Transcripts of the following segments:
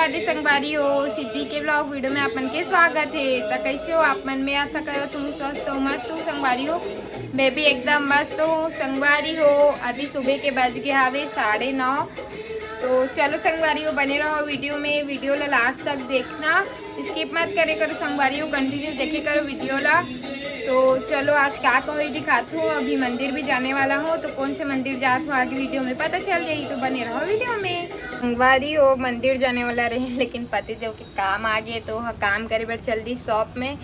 राधे संगवारी हो सिद्धि के ब्लॉग वीडियो में आपन के स्वागत है। तो कैसे हो आप मन में आशा करो तुम स्वस्थ हो मस्त हो संगवारी हो। मैं भी एकदम मस्त हूँ संगवारी हो। अभी सुबह के बज गए हावे 9:30। तो चलो संगवारी हो बने रहो वीडियो में। वीडियो ला लास्ट तक देखना, स्किप मत करे करो संगवारी हो, कंटिन्यू देखे करो वीडियो ला। तो चलो आज क्या कहो दिखाती हूँ। अभी मंदिर भी जाने वाला हूँ, तो कौन से मंदिर जात हो आगे वीडियो में पता चल जाएगी, तो बने रहो वीडियो में। संगवारी हो मंदिर जाने वाला रहे, लेकिन पति देव के काम आ गए तो काम करे पर चल दी शॉप में।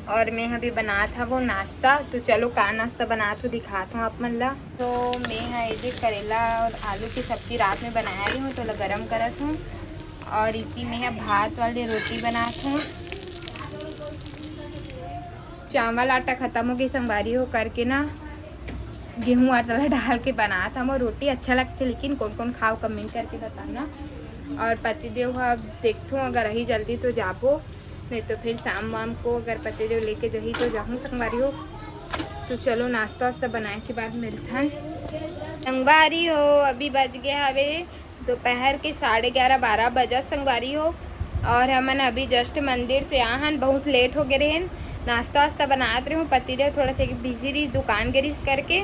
और मैं अभी बना था वो नाश्ता, तो चलो का नाश्ता बना तो दिखाता हूँ आप मन ला। तो मैं ये करेला और आलू की सब्जी रात में बनाया रही हूँ, तो गरम करत हूँ। और इसी में भात वाली रोटी बनाती हूँ। चावल आटा ख़त्म हो गई संगवारी हो, करके ना गेहूँ आटा डाल के बना था वो रोटी। अच्छा लगती है, लेकिन कौन कौन खाओ कमेंट करके बताना। और पतिदेव अब देखो अगर रही जल्दी तो जाबो, नहीं तो फिर शाम वाम को अगर पतिदेव लेके जही तो जाऊँ संगवारी हो। तो चलो नाश्ता वास्ता बनाए के बाद मिलता है संगवारी हो। अभी बज गया हवे दोपहर के 11:30-12 बजा संगवारी हो। और हमन अभी जस्ट मंदिर से आहन, बहुत लेट हो गए रहे। नाश्ता वास्ता बनाते रहे हूँ। पतिदेव थोड़ा सा बिजी रही दुकान गिरीस करके,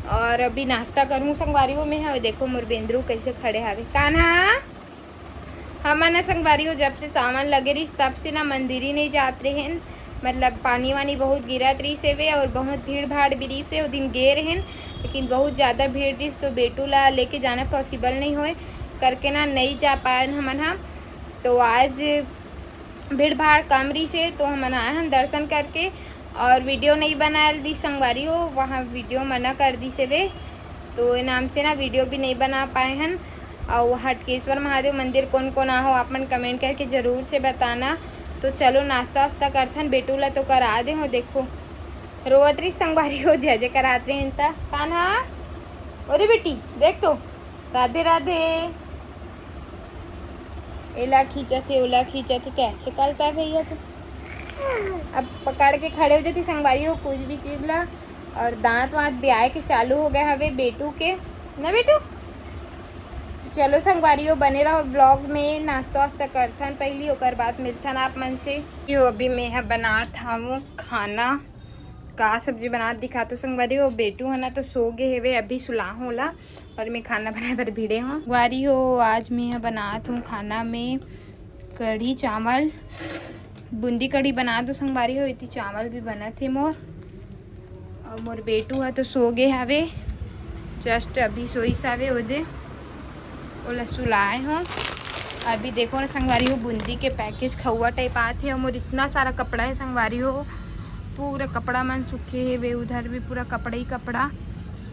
और अभी नाश्ता करूँ संगवारी हो। मैं देखो मोर बेंद्रू कैसे खड़े हावे कान्हा। हमन संगवारी हो जब से सामान लगे रही तब से ना मंदिर ही नहीं जाते रहे। मतलब पानी वानी बहुत गिरत रही से वे, और बहुत भीड़ भाड़ भी रही से। वो दिन गे रहे, लेकिन बहुत ज़्यादा भीड़ रही तो बेटू ला लेके जाना पॉसिबल नहीं होए करके ना नहीं जा पाए हमन हम। तो आज भीड़ भाड़ कम रही से तो हम आए हम दर्शन करके, और वीडियो नहीं बना दी संगवारी हो। वहाँ वीडियो मना कर दी से वे, तो नाम से ना वीडियो भी नहीं बना पाए हैं। और हटकेश्वर महादेव मंदिर कौन कौन आ हो आप मन कमेंट करके ज़रूर से बताना। तो चलो नाश्ता वास्ता करथन, बेटू ला तो करा दे हो। देखो रोवत रही संगवारी हो, जय कराते हैं ता कान्हा। अरे बेटी देख तो राधे राधे, एला खींचत है ओला खींचत है, कैसे करता है भैया तो। अब पकड़ के खड़े हो जाती संगवारी हो कुछ भी चीज ला। और दांत वाँत ब्याह के चालू हो गए हवे बेटू के ना बेटू। तो चलो संगवारी हो बने रहो ब्लॉग में। नाश्ता वास्ता करथन पहली, होकर बाद मिलथन आप मन से। यो अभी मैं बनात हूँ खाना, का सब्जी बना दिखा तो संगवारी हो। बेटू है ना तो सो गए हेवे, अभी सुला होला, और मैं खाना बनाए पर भिड़े हूँ संगवारी हो। आज मैं बनात हूँ खाना में कढ़ी चावल, बूंदी कढ़ी बना दो संगवारी हो। इतनी चावल भी बना थे मोर, और मोर बेटू है तो सो गए हवे, जस्ट अभी सोई सावे ओदे ओला सुलाए हूँ। अभी देखो ना संगवारी हो बूंदी के पैकेज खौआ टाइप आते हैं। और मोर इतना सारा कपड़ा है संगवारी हो, पूरा कपड़ा मन सूखे है वे, उधर भी पूरा कपड़ा ही कपड़ा।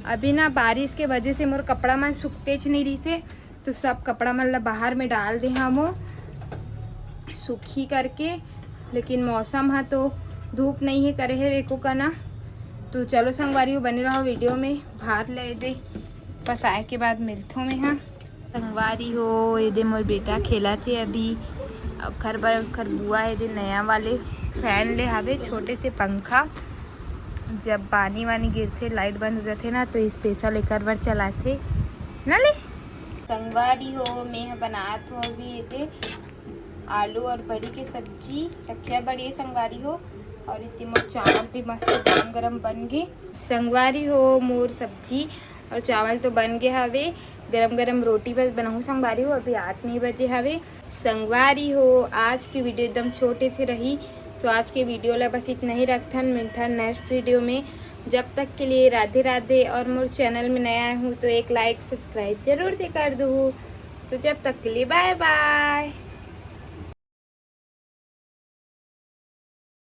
अभी ना बारिश के वजह से मोर कपड़ा मन सूखते नहीं रही से, तो सब कपड़ा मन ला बाहर में डाल दे हम सूखी करके। लेकिन मौसम है तो धूप नहीं है करे है एको का ना। तो चलो संगवारी हो बने रहो वीडियो में। भात ले दे बस आए के बाद मिलता हूँ मैं। हाँ संगवारी हो ये दे मोर बेटा खेला थे अभी, खर बुआ है दे नया वाले फैन ले हावे, छोटे से पंखा। जब पानी वानी गिरते लाइट बंद हो जाते ना तो स्पेशल लेकर बार चलाते ना ले संगवारी हो। मैं बनात हूँ अभी ये दे आलू और बड़ी की सब्जी रखिया बड़ी संगवारी हो। और इतनी मोर चावल भी मस्त गरम गरम बन गए संगवारी हो। मोर सब्जी और चावल तो बन गए हवे, गरम गरम रोटी बस बनाऊँ संगवारी हो। अभी 8-9 बजे हवे संगवारी हो। आज की वीडियो एकदम छोटे से रही, तो आज के वीडियो ला बस इतना ही रखथन। मिलता नेक्स्ट वीडियो में, जब तक के लिए राधे राधे। और मोर चैनल में नया हूँ तो एक लाइक सब्सक्राइब जरूर से कर दो। तो जब तक के लिए बाय बाय।